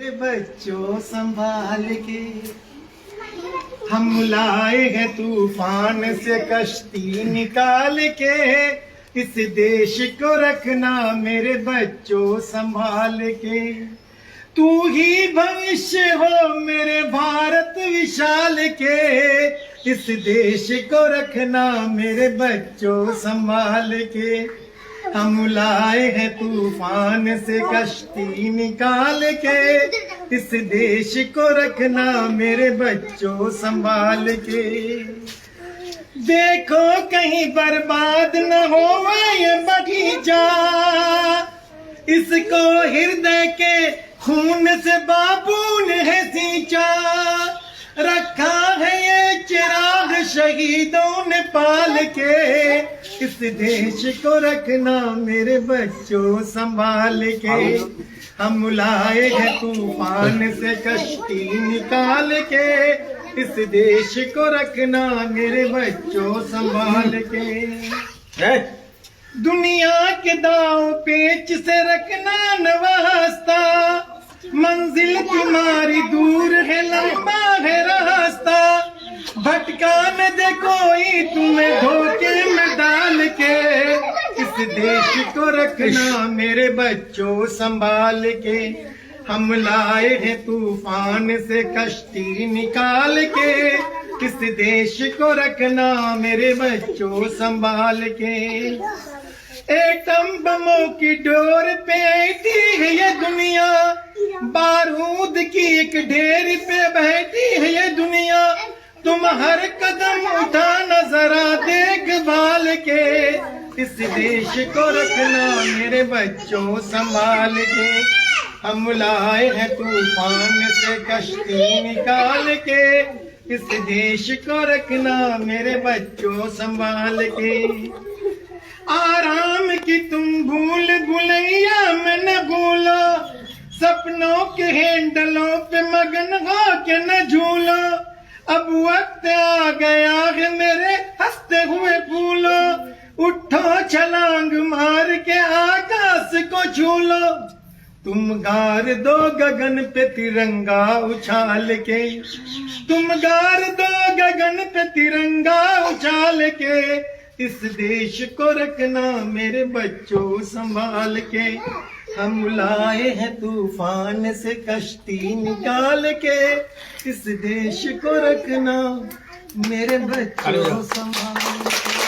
मेरे बच्चों संभाल के हम लाए हैं तूफान से कश्ती निकाल के, इस देश को रखना मेरे बच्चों संभाल के। तू ही भविष्य हो मेरे भारत विशाल के, इस देश को रखना मेरे बच्चों संभाल के। हम लाए हैं तूफान से कश्ती निकाल के, इस देश को रखना मेरे बच्चों संभाल के। देखो कहीं बर्बाद न हो ये बगीचा, इसको हृदय के खून से बाबू ने सींचा। रखा है ये चिराग शहीदों ने पाल के, इस देश को रखना मेरे बच्चों संभाल के। हम लाए हैं तूफान से कश्ती निकाल के, इस देश को रखना मेरे बच्चों संभाल के। दुनिया के दाव पेच से रखना न वास्ता, मंजिल तुम्हारी दूर है लंबा है रास्ता। भटका न दे कोई तुम्हें धोखे में डाल के, इस देश को रखना मेरे बच्चों संभाल के। हम लाए हैं तूफान से कश्ती निकाल के, इस देश को रखना मेरे बच्चों संभाल के। एटम बमों की डोर पे बैठी है ये दुनिया, बारूद की एक ढेर पे बैठी है ये दुनिया। तुम हर कदम उठाना जरा देखभाल के, इस देश को रखना मेरे बच्चों संभाल के। हम लाए हैं तूफान से कश्ती निकाल के, इस देश को रखना मेरे बच्चों संभाल के। आराम की तुम भूल भुलैया में न भूलो, सपनों के हैंडलों पे मगन हो के न झूलो। अब वक्त आ गया है मेरे हंसते हुए फूलो, उठो छलांग मार के आकाश को छू लो। तुम गार दो गगन पे तिरंगा उछाल के, तुम गार दो गगन पे तिरंगा उछाल के, इस देश को रखना मेरे बच्चों संभाल के। हम लाए हैं तूफान से कश्ती निकाल के, इस देश को रखना मेरे बच्चों संभाल के।